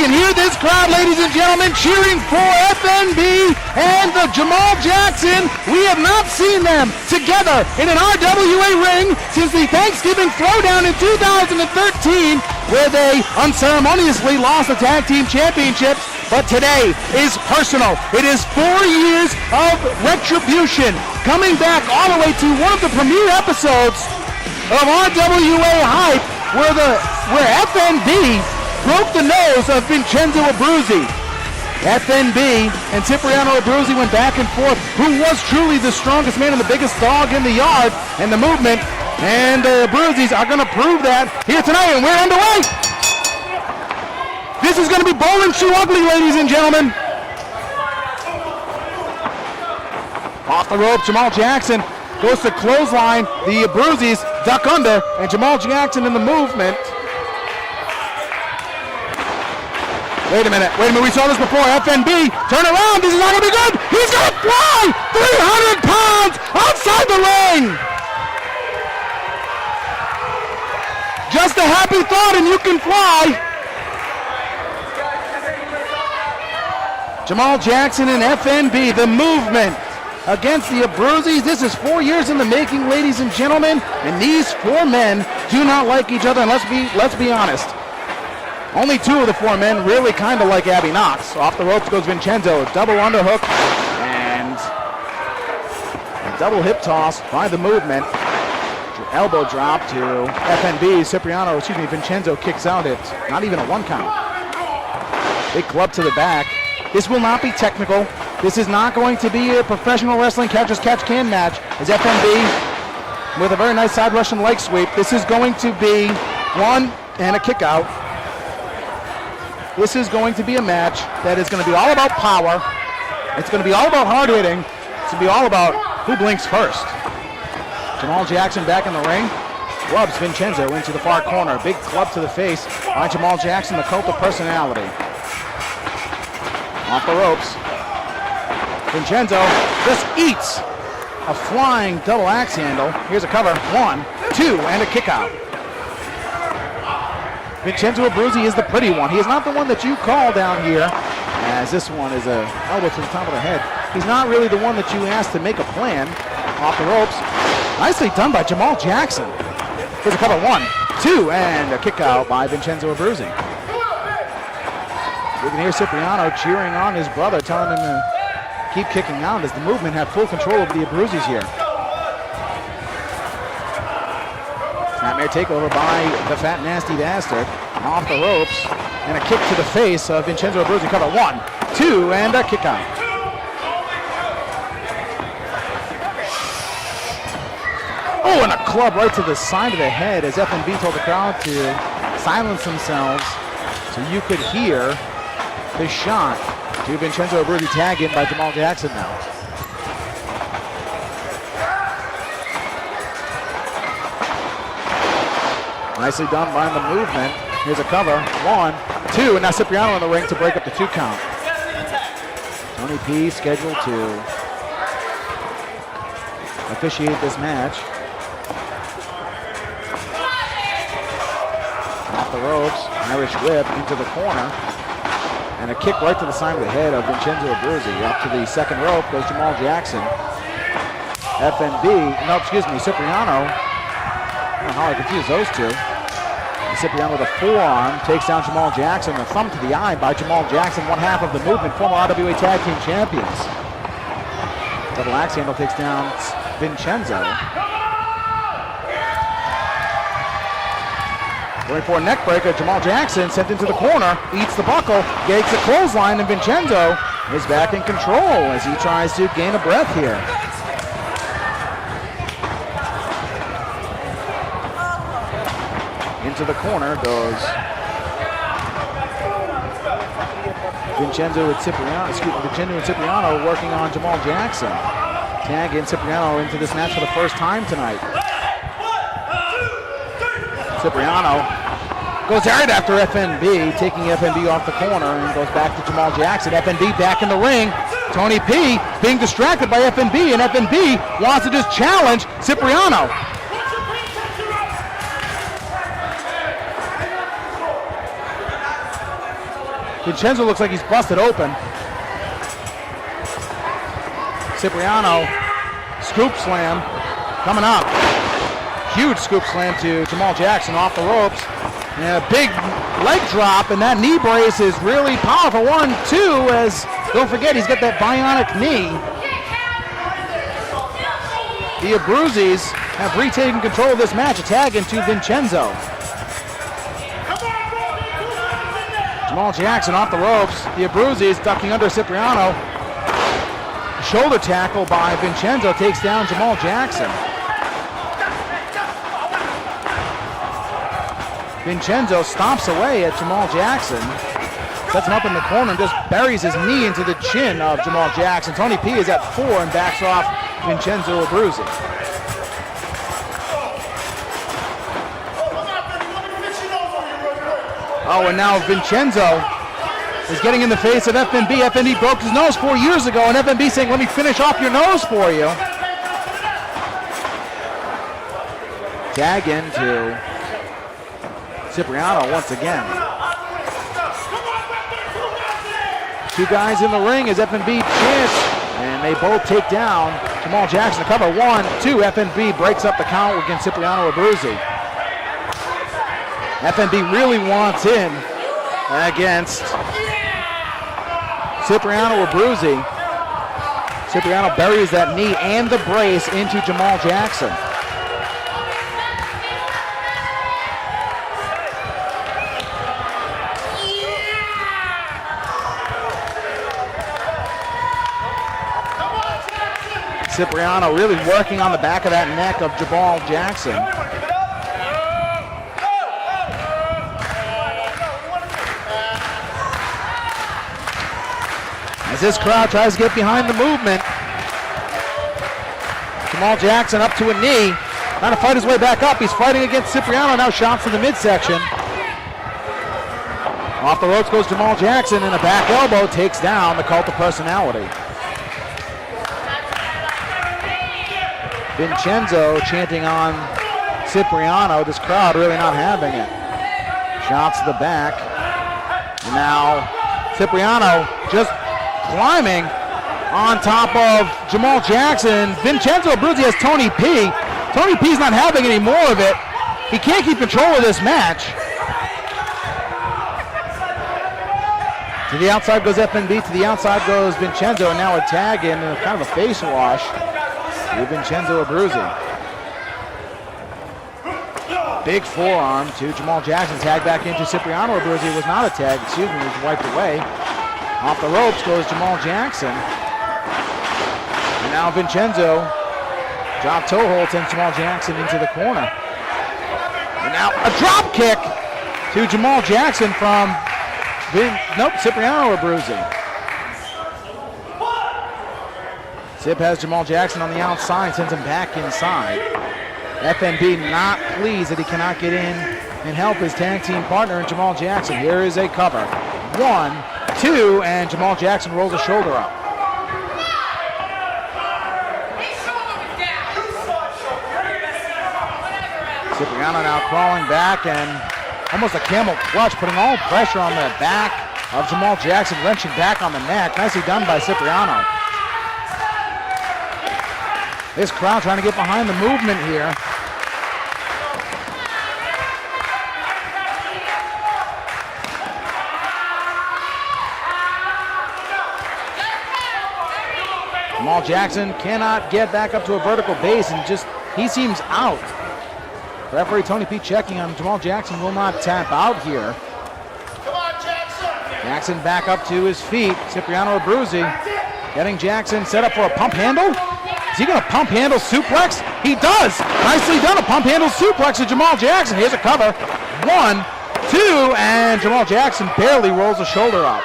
can hear this crowd, ladies and gentlemen, cheering for FNB and the Jamal Jackson. We have not seen them together in an RWA ring since the Thanksgiving Throwdown in 2013, where they unceremoniously lost the tag team championships. But today is personal. It is 4 years of retribution, coming back all the way to one of the premiere episodes of RWA Hype, where FNB broke the nose of Vincenzo Abruzzi. FNB and Cipriano Abruzzi went back and forth. Who was truly the strongest man and the biggest dog in the yard and the movement? And the Abruzzis are going to prove that here tonight, and we're underway. This is going to be bowling shoe ugly, ladies and gentlemen. Off the rope, Jamal Jackson goes to clothesline. The Abruzzis duck under, and Jamal Jackson in the movement. Wait a minute, we saw this before. FNB, turn around, this is not going to be good. He's going to fly 300 pounds outside the ring. Just a happy thought and you can fly. Jamal Jackson and FNB, the movement against the Abruzzis. This is 4 years in the making, ladies and gentlemen, and these four men do not like each other, and let's be honest. Only two of the four men really kind of like Abby Knox. Off the ropes goes Vincenzo, double underhook, and a double hip toss by the movement. Elbow drop to FNB. Vincenzo kicks out at not even a 1 count. Big club to the back. This will not be technical. This is not going to be a professional wrestling catch-as-catch-can match. As FNB with a very nice side Russian leg sweep. This is going to be one and a kick out. This is going to be a match that is going to be all about power. It's going to be all about hard hitting. It's going to be all about who blinks first. Jamal Jackson back in the ring. Clubs Vincenzo into the far corner. Big club to the face by Jamal Jackson, the cult of personality. Off the ropes. Vincenzo just eats a flying double axe handle. Here's a cover. 1, 2, and a kick out. Vincenzo Abruzzi is the pretty one. He is not the one that you call down here, as this one is a elbow to the top of the head. He's not really the one that you ask to make a plan. Off the ropes. Nicely done by Jamal Jackson. Here's a cover. 1, 2, and a kick out by Vincenzo Abruzzi. You can hear Cipriano cheering on his brother, telling him to keep kicking out as the movement have full control over the Abruzzis here. Nightmare takeover by the fat nasty bastard. Off the ropes and a kick to the face of Vincenzo Abruzzi. Cover. 1, 2, and a kick out. Oh, and a club right to the side of the head as FNB told the crowd to silence themselves so you could hear the shot to Vincenzo Abruzzi. Tag in by Jamal Jackson now. Nicely done by the movement. Here's a cover. 1, 2, and now Cipriano in the ring to break up the 2 count. Tony P scheduled to officiate this match. Off the ropes, Irish whip into the corner. And a kick right to the side of the head of Vincenzo Abruzzi. Up to the second rope goes Jamal Jackson. Cipriano. I don't know how I confuse those two. And Cipriano with a forearm takes down Jamal Jackson. The thumb to the eye by Jamal Jackson, one half of the movement, former RWA Tag Team Champions. Double axe handle takes down Vincenzo. Going for a neck breaker, Jamal Jackson sent into the corner, eats the buckle, gets the clothesline, and Vincenzo is back in control as he tries to gain a breath here. Into the corner goes Vincenzo and Cipriano working on Jamal Jackson. Tag in Cipriano into this match for the first time tonight. Cipriano goes right after FNB, taking FNB off the corner and goes back to Jamal Jackson. FNB back in the ring. Tony P being distracted by FNB, and FNB wants to just challenge Cipriano. Vincenzo looks like he's busted open. Cipriano, scoop slam, coming up. Huge scoop slam to Jamal Jackson off the ropes. And a big leg drop, and that knee brace is really powerful. 1, 2, as don't forget he's got that bionic knee. The Abruzzis have retaken control of this match. A tag into Vincenzo. Jamal Jackson off the ropes. The Abruzzis ducking under Cipriano. Shoulder tackle by Vincenzo takes down Jamal Jackson. Vincenzo stomps away at Jamal Jackson. Sets him up in the corner and just buries his knee into the chin of Jamal Jackson. Tony P is at 4 and backs off Vincenzo Abruzzi. Oh, and now Vincenzo is getting in the face of FNB. FNB broke his nose 4 years ago, and FNB saying, let me finish off your nose for you. Tag into Cipriano once again. 2 guys in the ring as FNB chants, and they both take down Jamal Jackson to cover. 1, 2, FNB breaks up the count against Cipriano Abruzzi. FNB really wants in against Cipriano Abruzzi. Cipriano buries that knee and the brace into Jamal Jackson. Cipriano really working on the back of that neck of Jamal Jackson. As this crowd tries to get behind the movement, Jamal Jackson up to a knee, trying to fight his way back up. He's fighting against Cipriano, now shots in the midsection. Off the ropes goes Jamal Jackson, and a back elbow takes down the Cult of Personality. Vincenzo chanting on Cipriano. This crowd really not having it. Shots to the back. And now Cipriano just climbing on top of Jamal Jackson. Vincenzo Abruzzi has Tony P. Tony P's not having any more of it. He can't keep control of this match. To the outside goes FNB. To the outside goes Vincenzo. And now a tag in, kind of a face wash with Vincenzo Abruzzi. Big forearm to Jamal Jackson. Tag back into Cipriano Abruzzi. It was not a tag, excuse me, it was wiped away. Off the ropes goes Jamal Jackson. And now Vincenzo, drop toe hold, sends Jamal Jackson into the corner. And now a drop kick to Jamal Jackson from Cipriano Abruzzi. Zip has Jamal Jackson on the outside, sends him back inside. FNB not pleased that he cannot get in and help his tag team partner in Jamal Jackson. Here is a cover. 1, 2, and Jamal Jackson rolls a shoulder up. Cipriano now crawling back and almost a camel clutch, putting all pressure on the back of Jamal Jackson, wrenching back on the neck. Nicely done by Cipriano. This crowd trying to get behind the movement here. Jamal Jackson cannot get back up to a vertical base and he seems out. Referee Tony P checking on Jamal Jackson, will not tap out here. Come on, Jackson. Jackson back up to his feet. Cipriano Abruzzi getting Jackson set up for a pump handle. Is he going to pump handle suplex? He does. Nicely done, a pump handle suplex to Jamal Jackson. Here's a cover. 1, 2, and Jamal Jackson barely rolls a shoulder up.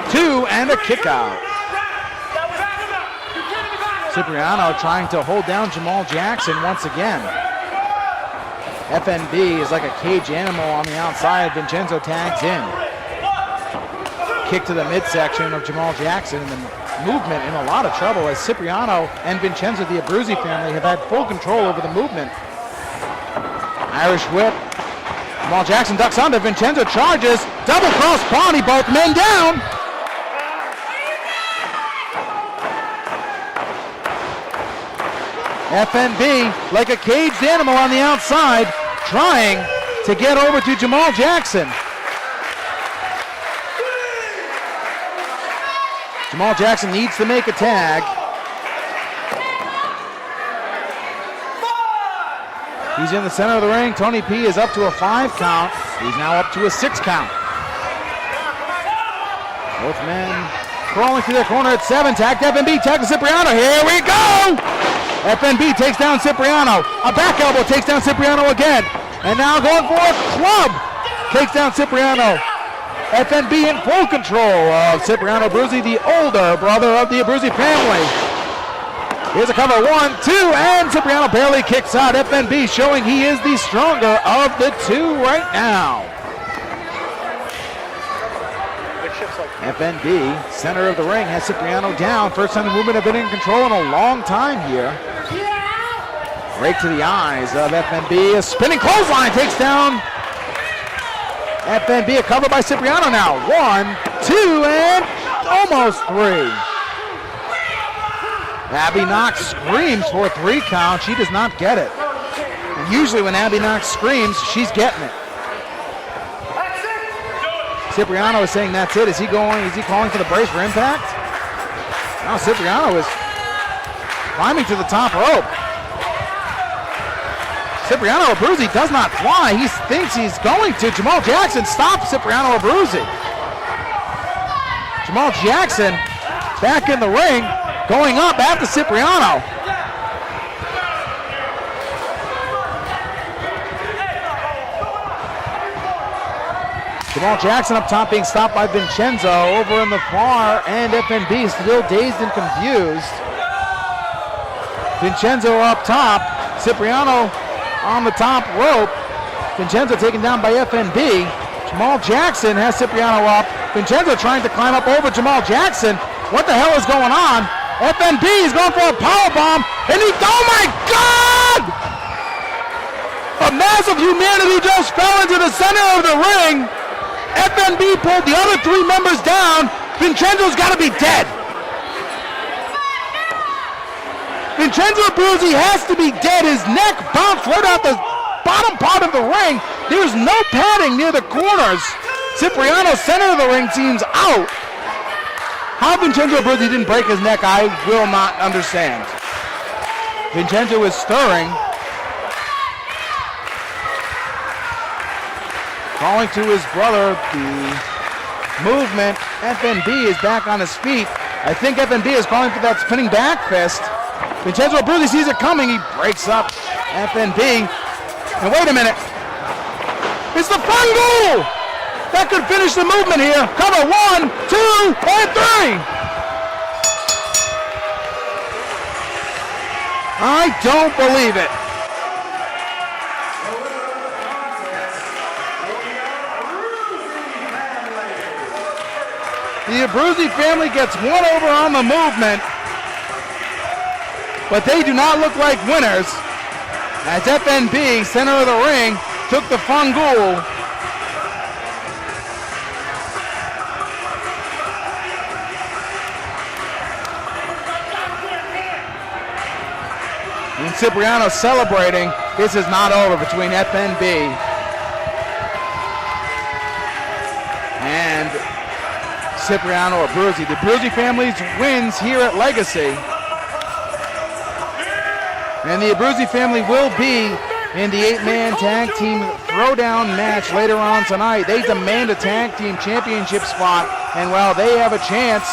2, and a kick out. Cipriano trying to hold down Jamal Jackson once again. FNB is like a cage animal on the outside. Vincenzo tags in. Kick to the midsection of Jamal Jackson, and the movement in a lot of trouble as Cipriano and Vincenzo, the Abruzzi family, have had full control over the movement. Irish whip Jamal Jackson ducks under. Vincenzo charges. Double cross Pawnee. Both men down. FNB, like a caged animal on the outside, trying to get over to Jamal Jackson. Jamal Jackson needs to make a tag. He's in the center of the ring. Tony P is up to a 5 count. He's now up to a 6 count. Both men crawling through their corner at 7. Tag to FNB, tag to Cipriano. Here we go! FNB takes down Cipriano. A back elbow takes down Cipriano again. And now going for a club. Takes down Cipriano. FNB in full control of Cipriano Abruzzi, the older brother of the Abruzzi family. Here's a cover, 1, 2, and Cipriano barely kicks out. FNB showing he is the stronger of the two right now. FNB, center of the ring, has Cipriano down. First time the movement have been in control in a long time here. Right to the eyes of FNB. A spinning clothesline takes down FNB. A cover by Cipriano now. 1, 2, and almost 3. Abby Knox screams for a 3 count. She does not get it. And usually when Abby Knox screams, she's getting it. Cipriano is saying that's it. Is he calling for the brace for impact? No, Cipriano is climbing to the top rope. Cipriano Abruzzi does not fly. He thinks he's going to. Jamal Jackson stops Cipriano Abruzzi. Jamal Jackson back in the ring, going up after Cipriano. Jamal Jackson up top being stopped by Vincenzo. Over in the far end, FNB still dazed and confused. Vincenzo up top. Cipriano on the top rope. Vincenzo taken down by FNB. Jamal Jackson has Cipriano up. Vincenzo trying to climb up over Jamal Jackson. What the hell is going on? FNB is going for a powerbomb, and oh my God! A mass of humanity just fell into the center of the ring. FNB pulled the other 3 members down. Vincenzo's got to be dead. Vincenzo Abruzzi has to be dead. His neck bounced right out the bottom part of the ring. There's no padding near the corners. Cipriano's center of the ring seems out. How Vincenzo Abruzzi didn't break his neck, I will not understand. Vincenzo is stirring. Calling to his brother, the movement. FNB is back on his feet. I think FNB is calling for that spinning back fist. Vincenzo Abruzzi sees it coming. He breaks up FNB. And wait a minute. It's the front goal! That could finish the movement here. Cover 1, 2, and 3. I don't believe it. The Abruzzi family gets one over on the movement, but they do not look like winners as FNB, center of the ring, took the Fangul. And Cipriano celebrating. This is not over between FNB and Cipriano Abruzzi. The Abruzzi family's wins here at Legacy. And the Abruzzi family will be in the 8-man tag team throwdown match later on tonight. They demand a tag team championship spot, and while they have a chance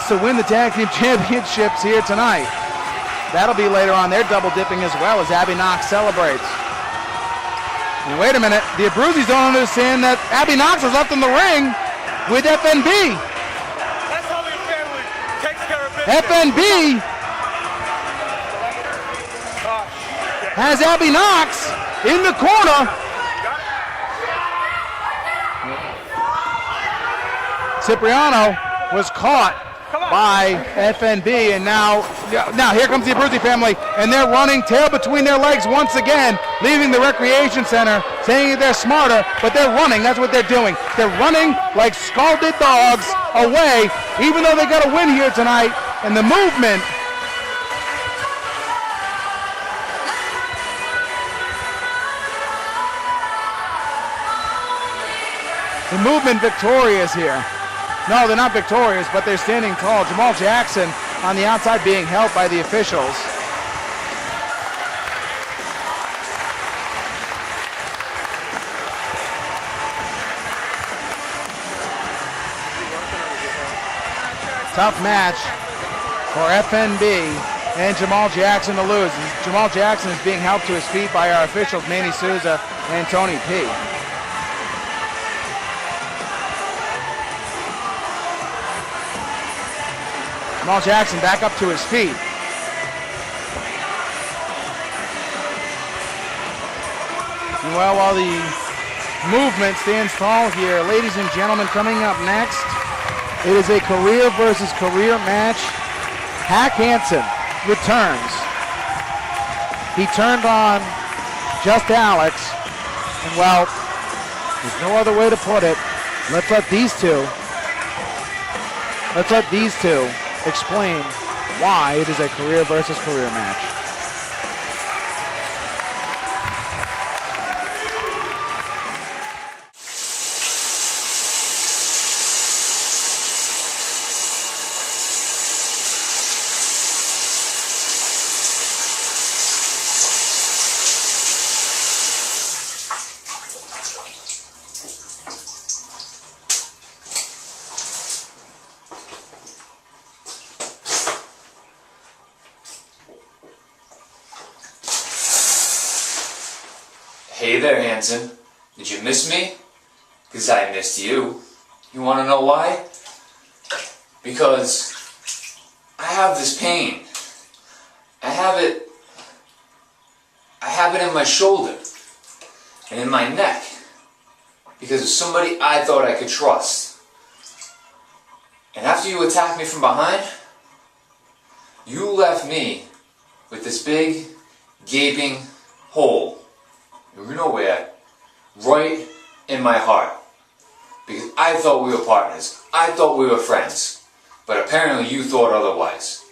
to win the tag team championships here tonight. That'll be later on. They're double dipping as well as Abby Knox celebrates. And wait a minute, the Abruzzis don't understand that Abby Knox is left in the ring with FNB. That's how your family takes care of business. FNB has Abby Knox in the corner. Cipriano was caught by FNB, and now here comes the Abruzzi family, and they're running tail between their legs once again, leaving the recreation center, saying that they're smarter, but they're running. That's what they're doing. They're running like scalded dogs away, even though they got a win here tonight, and the movement victorious here. No, they're not victorious, but they're standing tall. Jamal Jackson on the outside being helped by the officials. Tough match for FNB and Jamal Jackson to lose. Jamal Jackson is being helped to his feet by our officials, Manny Souza and Tony P. Jamal Jackson back up to his feet. And well, while the movement stands tall here, ladies and gentlemen, coming up next, it is a career versus career match. Hack Hansen returns. He turned on just Alex, and well, there's no other way to put it. Let's let these two explain why it is a career versus career match. Hey there, Hanson. Did you miss me? Because I missed you. You want to know why? Because I have this pain. I have it in my shoulder and in my neck because of somebody I thought I could trust. And after you attacked me from behind, you left me with this big, gaping hole. You know where? Right in my heart. Because I thought we were partners. I thought we were friends. But apparently you thought otherwise.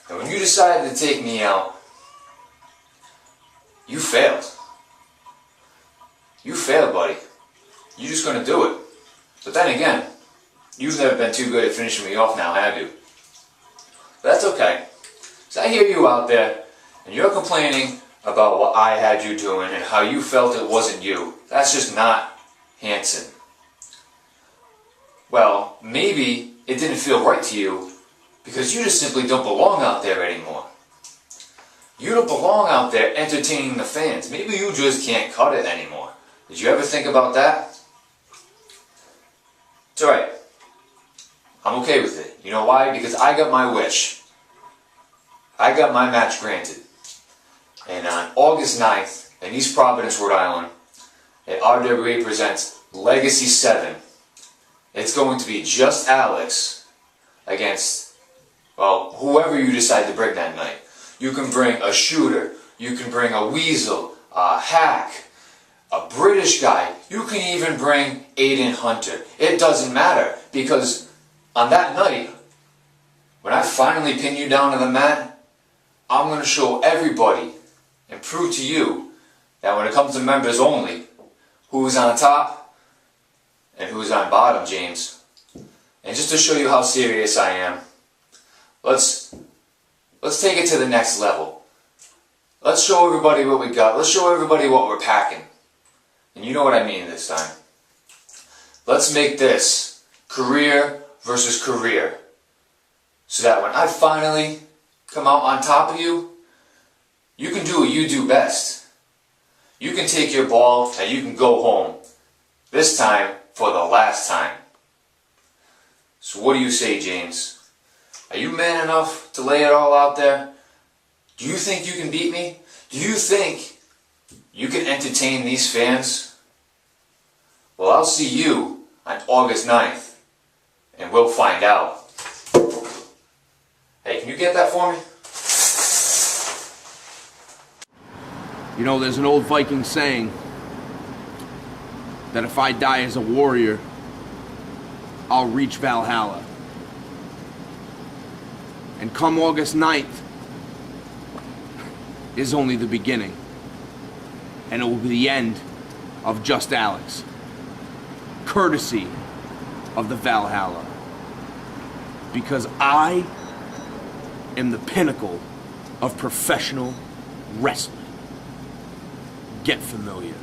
And when you decided to take me out, you failed. You failed, buddy. You're just going to do it. But then again, you've never been too good at finishing me off now, have you? But that's okay. So I hear you out there, and you're complaining about what I had you doing and how you felt it wasn't you. That's just not Hanson. Well, maybe it didn't feel right to you because you just simply don't belong out there anymore. You don't belong out there entertaining the fans. Maybe you just can't cut it anymore. Did you ever think about that? It's alright. I'm okay with it. You know why? Because I got my wish. I got my match granted. And on August 9th, in East Providence, Rhode Island, at RWA presents Legacy 7. It's going to be just Alex against, well, whoever you decide to bring that night. You can bring a shooter, you can bring a weasel, a hack, a British guy, you can even bring Aiden Hunter. It doesn't matter, because on that night, when I finally pin you down to the mat, I'm going to show everybody and prove to you that when it comes to members only, who's on top and who's on bottom, James. And just to show you how serious I am, let's take it to the next level. Let's show everybody what we got. Let's show everybody what we're packing. And you know what I mean this time. Let's make this career versus career. So that when I finally come out on top of you, you can do what you do best. You can take your ball and you can go home. This time for the last time. So what do you say, James? Are you man enough to lay it all out there? Do you think you can beat me? Do you think you can entertain these fans? Well, I'll see you on August 9th, and we'll find out. get that for me? You know, there's an old Viking saying that if I die as a warrior, I'll reach Valhalla. And come August 9th is only the beginning. And it will be the end of Just Alex, courtesy of the Valhalla. Because I am the pinnacle of professional wrestling. Get familiar.